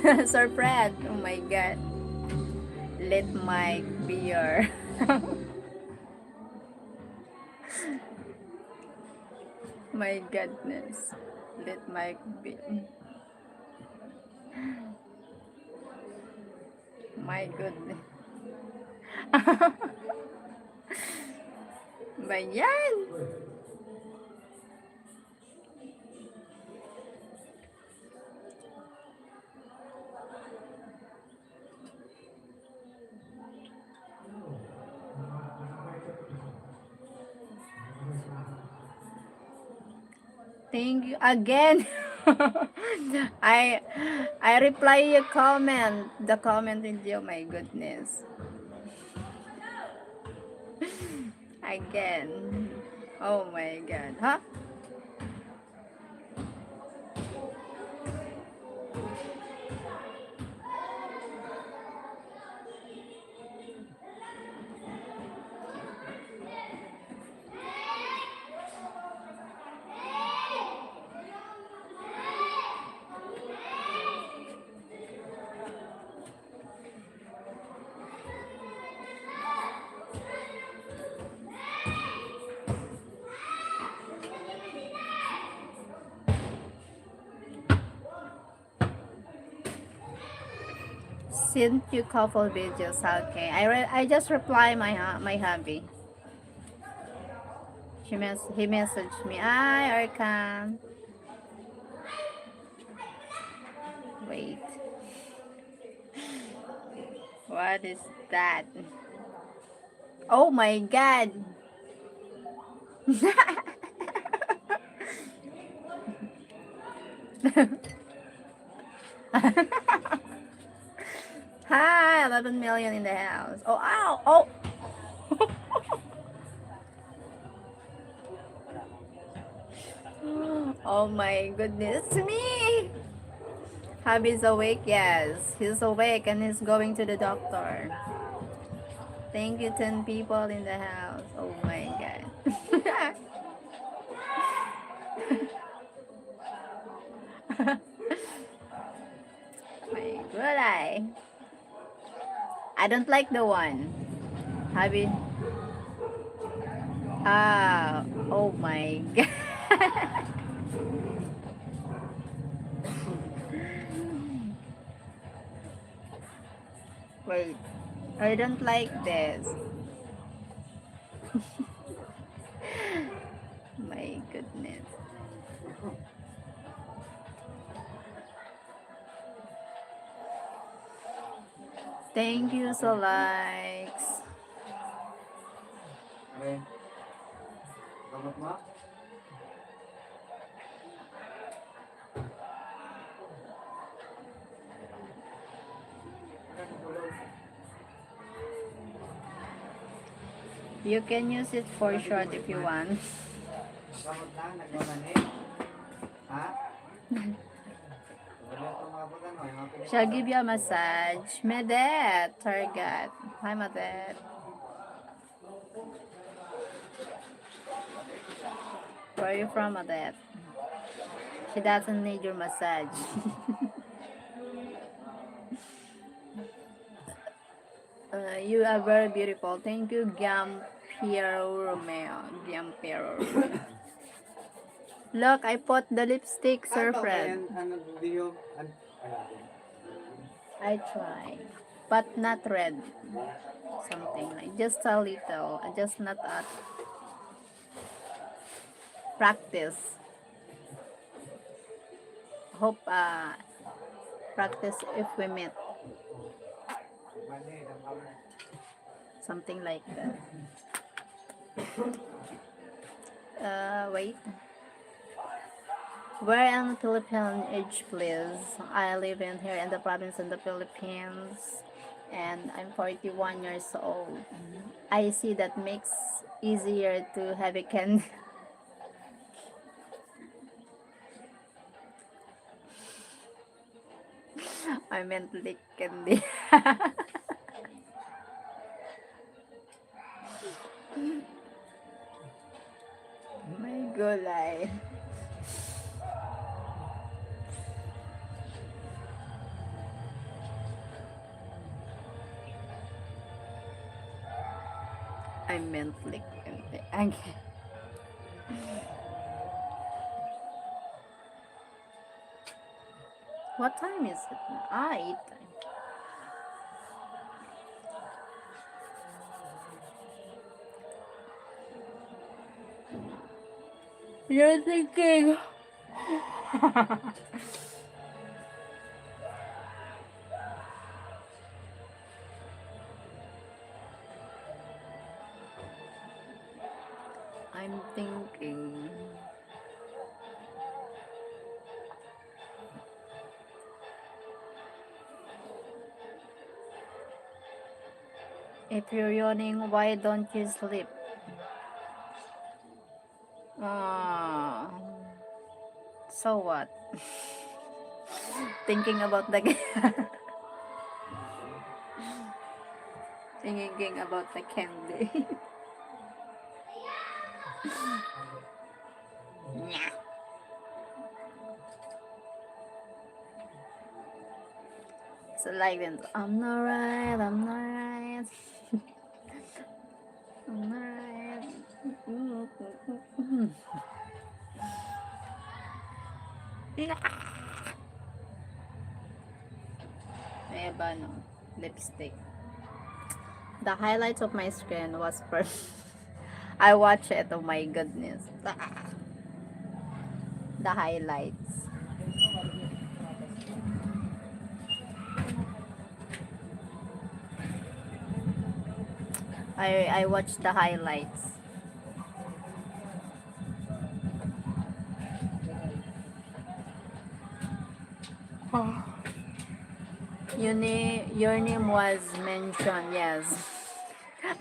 Sir Fred, oh my god. Let Mike be your my goodness. Let Mike be my goodness. Ba yan? Thank you again. I I reply your comment. The comment with you, my goodness. Again. Oh my god. Huh? Sent you couple videos. Okay. I just reply my hubby. He messaged me. Hi, Arkan. Wait. What is that? Oh my god. Hi, 11 million in the house. Oh, ow. Oh. Oh my goodness me. Hubby's awake? Yes. He's awake and he's going to the doctor. Thank you, 10 people in the house. Oh my god. My good eye. I don't like the one. Hubby. Ah, oh my god. Wait, I don't like this. My goodness. Thank you so likes. You can use it for short if you want. Shall give you a massage. Medet, Target. Hi, Medet. Where are you from, Medet? She doesn't need your massage. You are very beautiful. Thank you, Giampiero Romeo. Giampiero Romeo. Look, I put the lipstick, Sir Fred. I try, but not red. Something like just a little, just not a practice. Hope practice if we meet. Something like that. Wait. Where in the Philippine age, please? I live in here in the province in the Philippines, and I'm 41 years old. I see that makes easier to have a can. I meant lick candy. My gulay. I meant like, okay. What time is it now? Ah, 8 time. You're thinking. I'm thinking. If you're yawning, why don't you sleep? Ah, so what? Thinking about the thinking about the candy. So like then, I'm not right, I'm not right, I'm not right. May ba no? Lipstick. The highlights of my screen was first. I watch it. Oh my goodness. The highlights. I watched the highlights. Your name was mentioned. Yes,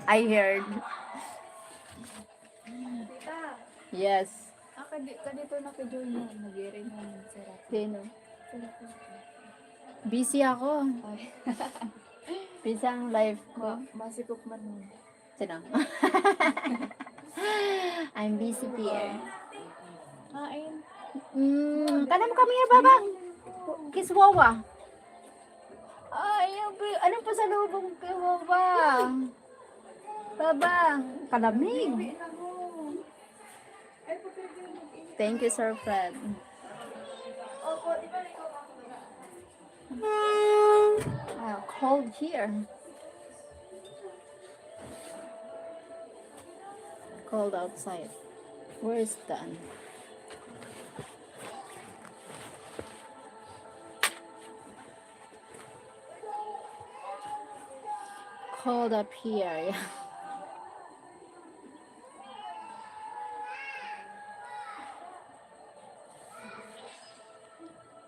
I heard. Tita, Yes. kadito na ka join mo. Nag-irin mo yung sarap. Sino? Sarap. Busy ako. Ay, Busy ang life ko. masikop man nun. Sino? I'm busy here. Kain. Kanam kami ya, baba. Kiswawa. Ay, anong pasalubong kay baba? Baba, kalamig. Thank you, Sir Fred. Cold here. Cold outside. Where is Dan? Cold up here. Yeah.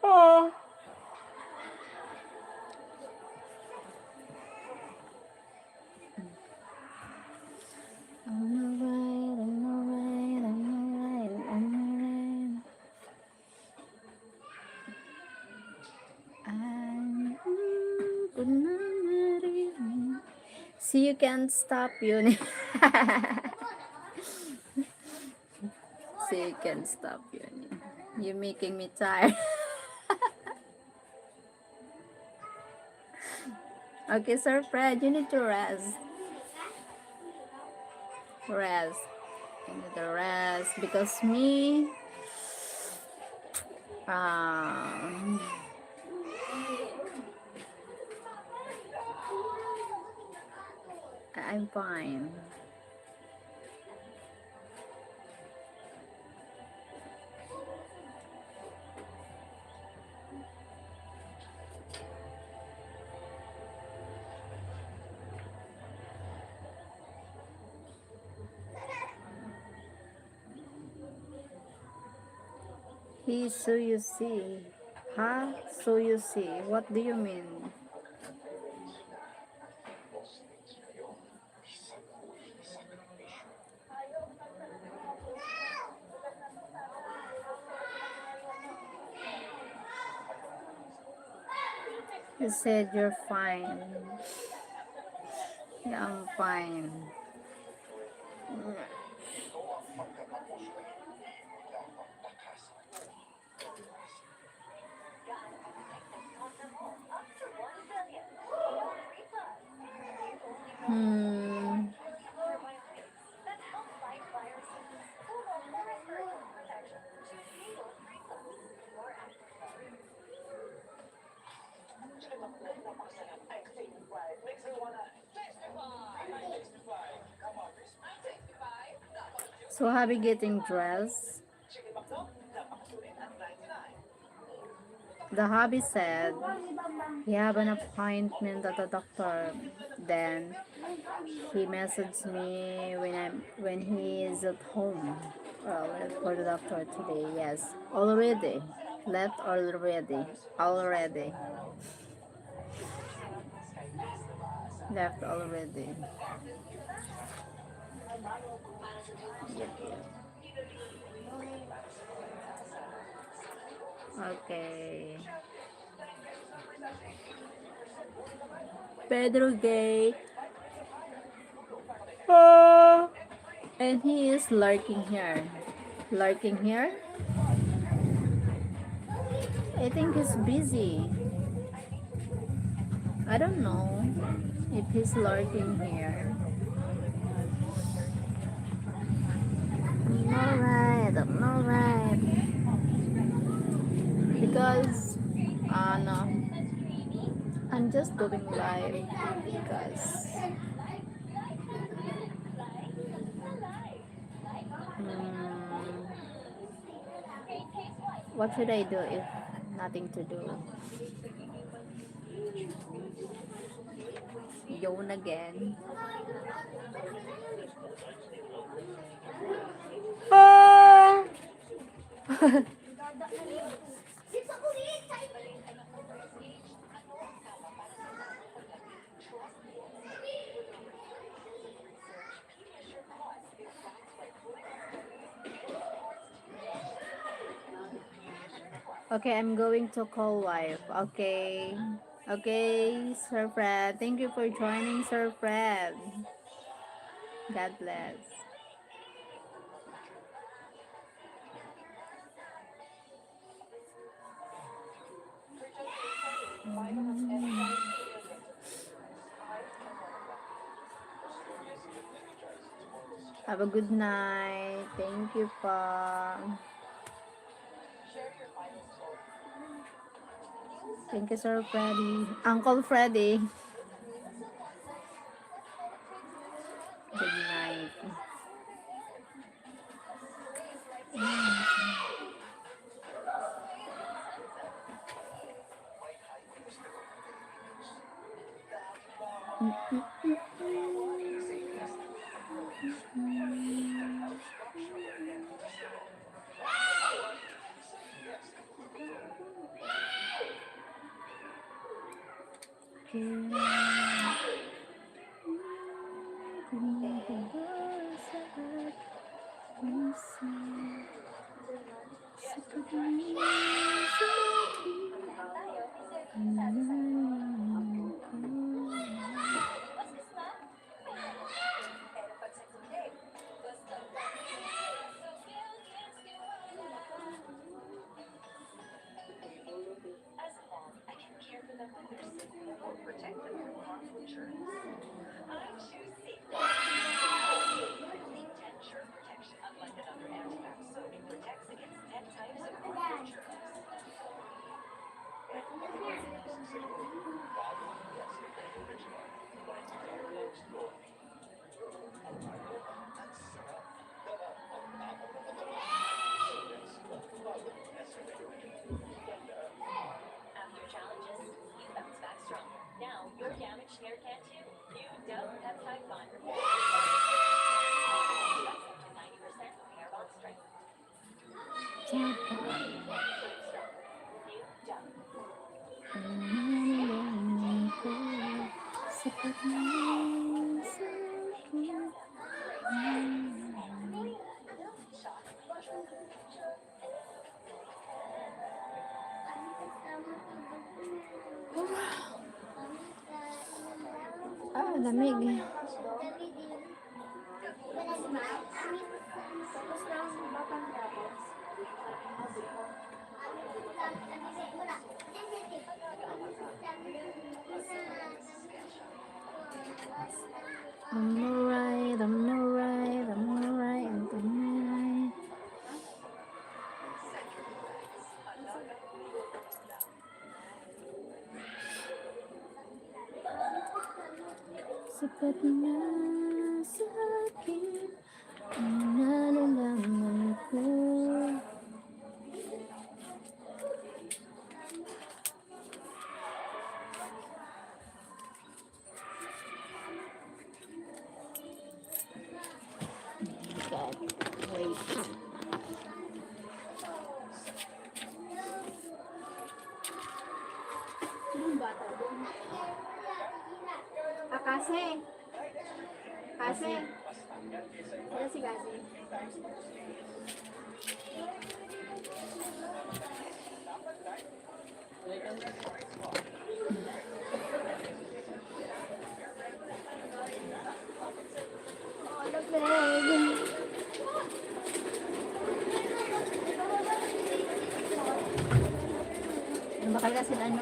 Oh. I'm alright, I'm alright, I'm alright, I'm alright. See, you can't stop Uni. See, you can't stop Uni. You're making me tired. Okay, Sir Fred, you need to rest. Rest. You need to rest because me, um, I'm fine. So you see. Huh? So you see. What do you mean? You said you're fine. Yeah, I'm fine. Hmm. So happy getting dressed. The hubby said he have an appointment at the doctor. Then he messaged me when he is at home. For the doctor today. Yes, already left already. Already left already. Yep, yep. Okay. Pedro gay. Ah. And he is lurking here. Lurking here? I think he's busy. I don't know if he's lurking here. Alright, alright. Because, no, I'm just doing live because, mm, what should I do if nothing to do? Yawn again. Ah! Okay, I'm going to call wife. Okay. Okay, Sir Fred. Thank you for joining, Sir Fred. God bless. Have a good night. Thank you pa. Thank you, Sir Freddy. Uncle Freddy. Good night. Ah, lamig. I'm alright, I'm alright, I'm alright, I'm alright. Sapat na sa akin Nalalaman ko. God, wait. Sinong bata doon? Kasi. Kasi. Ano si Kasi? Bakal kasi dito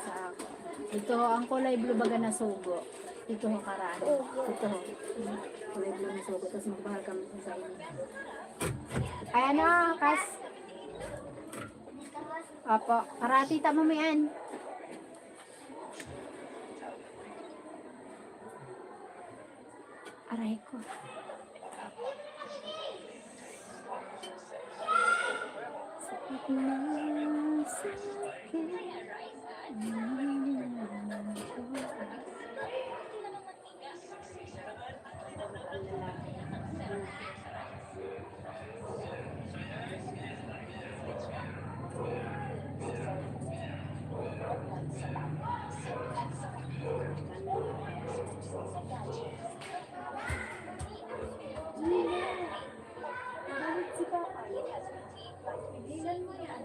sa ako. Ito ang kulay blue baga na sugo. Ito ang karaan. Ito. Kulay blue na sugo. Tapos magbahal kami sa inyo. Ay ano, Kas? Opo. Karati tama mo yan. Aray ko. Sakit na sakit. Pigilan mo yan.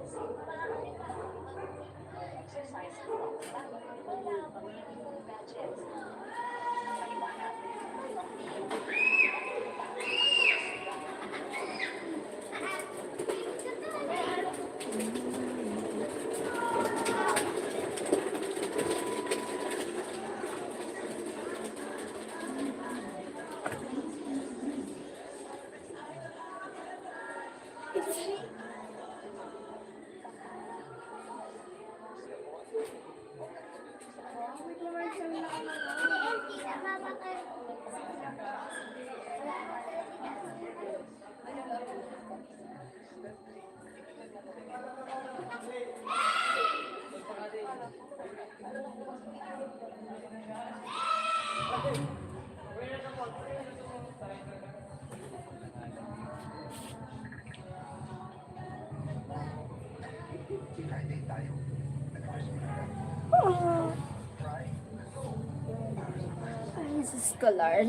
Ay, Jesus ko, Lord.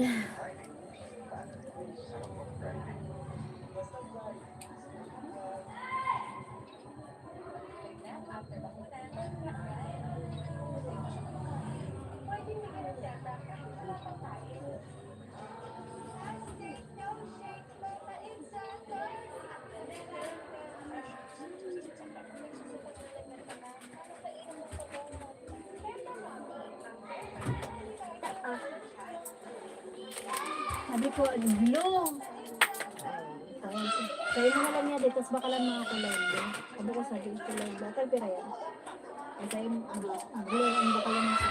Sabi ko, blue. Kaya mo lang niya dito, tapos bakalan mga kulay blue. Sabi ko sabi, kulay blue. Pero pera yan. Kasi blue ang bakalan mo sa.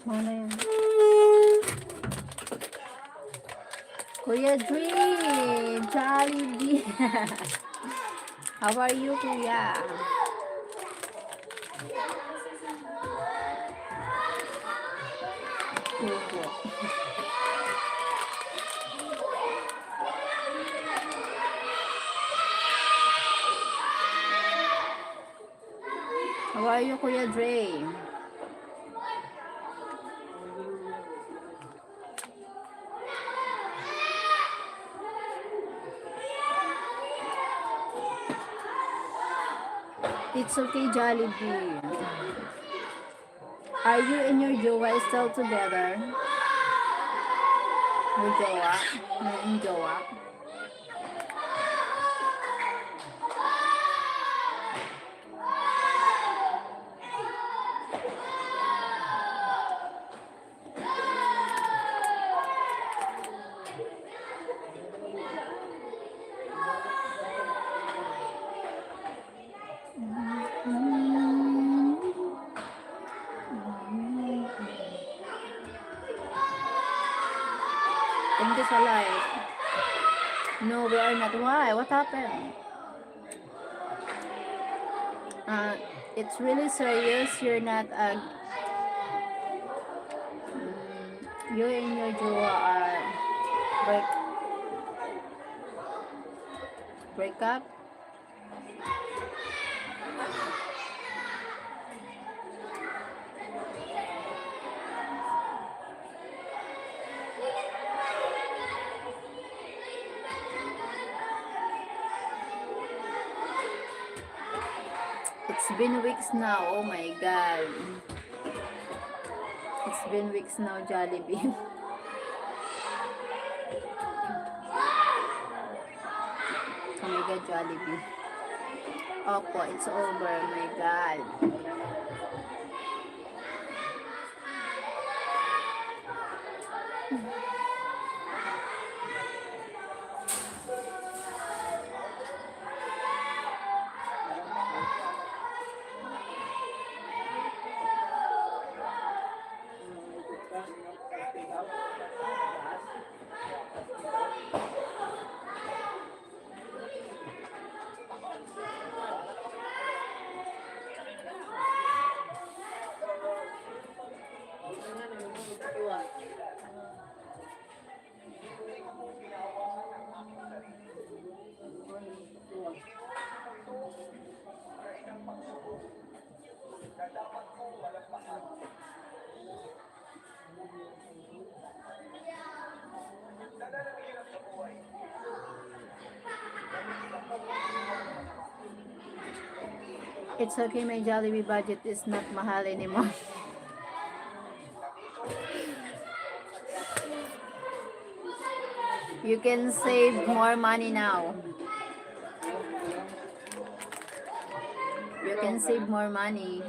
Mana yan? Kuya Dream! Jollibee! How are you, Kuya? are you, Kuya Dre? It's okay, Jollibee. Are you and your jowa still together? Your jowa? Yung jowa? Thank you sa live. No, we are not. Why? What happened? It's really serious. You're not you and your jowa are break up. It's been weeks now. Oh my god. It's been weeks now, Jollibee. Oh my god, Jollibee. Opo, it's over. Oh my god. It's okay, my Jollibee budget is not mahal anymore. You can save more money now. You can save more money.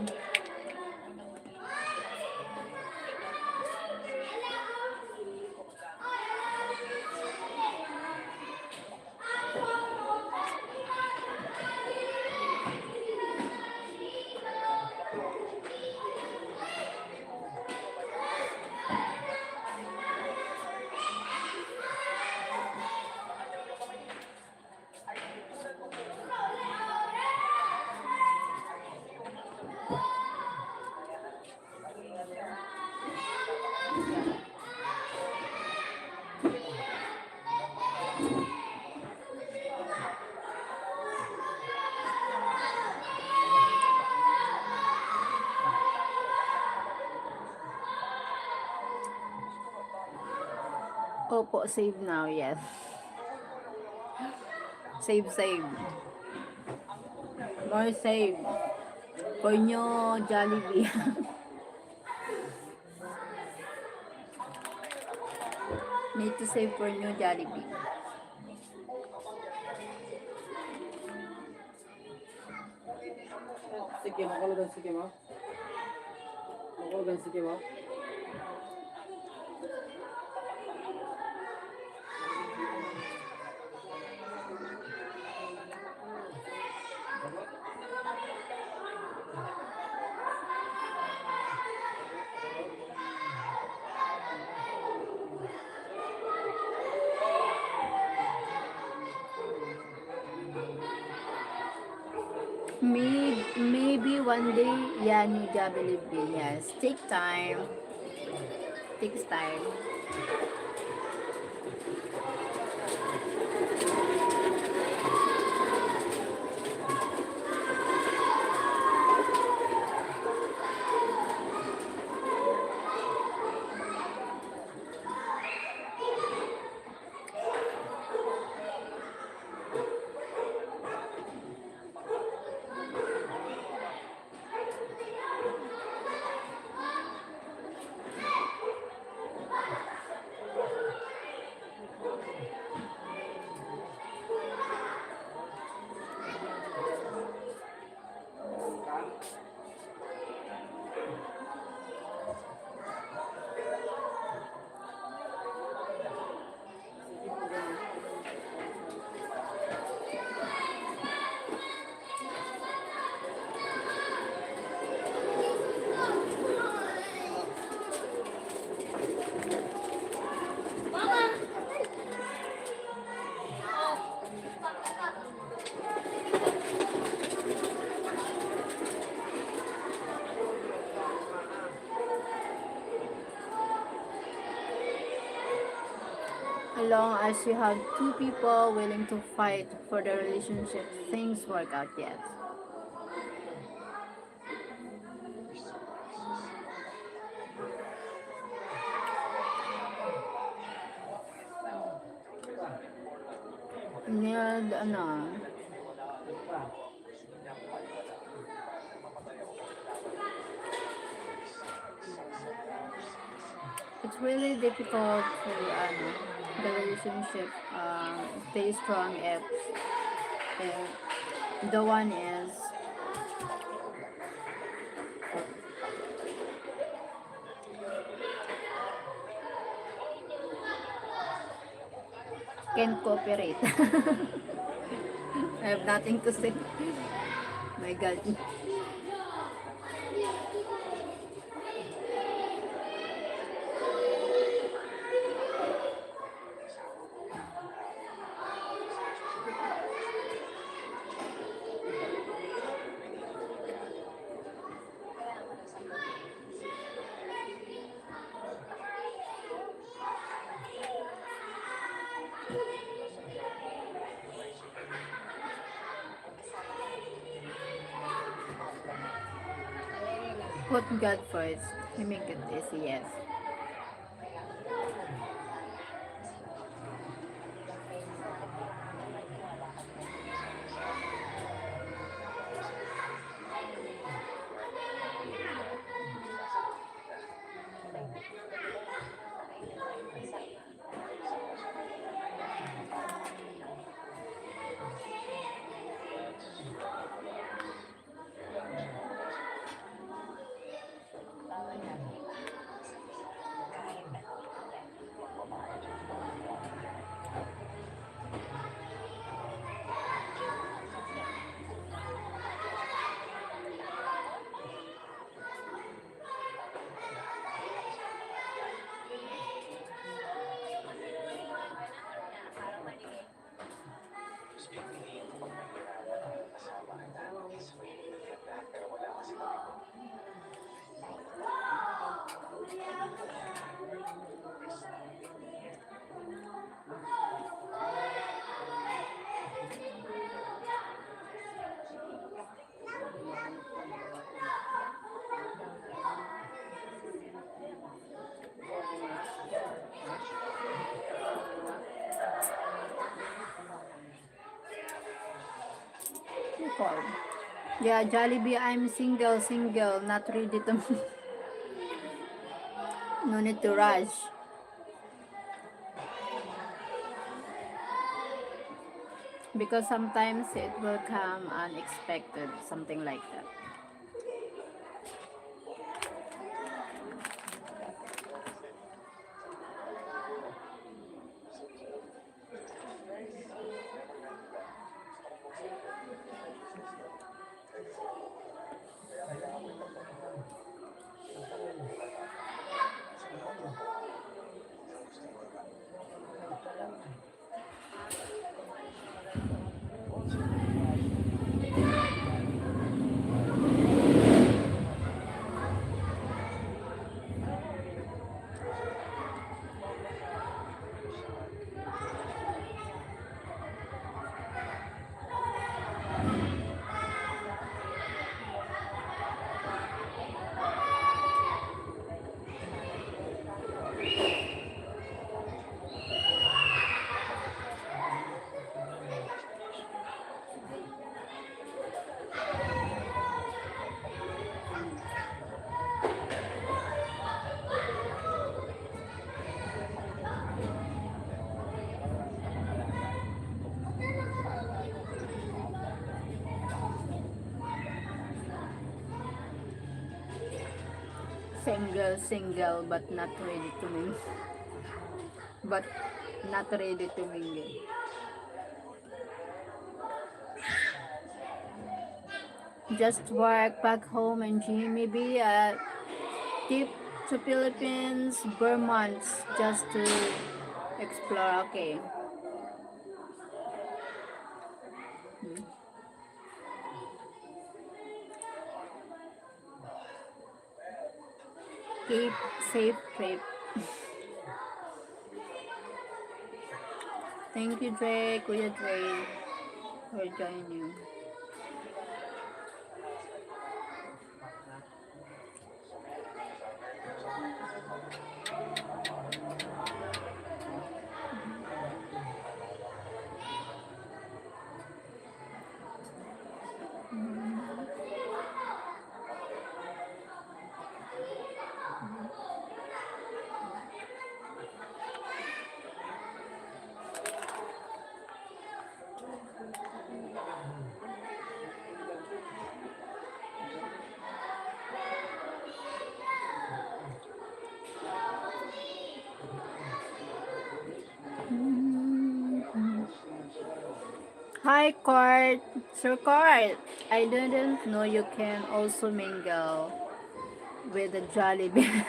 Opo, save now, yes. Save, save. More save. For nyo, Jollibee. Need to save for nyo, Jollibee. Sige, makulugan sige mo. Makulugan sige mo. Maybe one day, yeah, new Jollibee, yes. Take time. Takes time. As long as you have two people willing to fight for the relationship, things work out, yes. Need, ano, it's really difficult to, the relationship, stay strong if the one is can't cooperate. I have nothing to say. My God. Put God first. He make it easy, yes. Nicole. Yeah, Jollibee, I'm single, not ready to. No need to rush. Because sometimes it will come unexpected, something like that. Single, but not ready to mingle. But not ready to mingle. Just work back home and maybe tip to Philippines, Vermont, just to explore. Okay. Hmm. Keep safe trip. Thank you, Dre, Kuya Dre, for joining. Hi, Court. Sir Court, I didn't know you can also mingle with the Jollibee.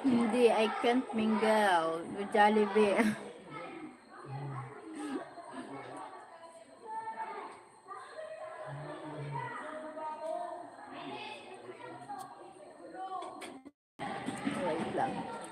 Hindi, I can't mingle with Jollibee. Wait lang.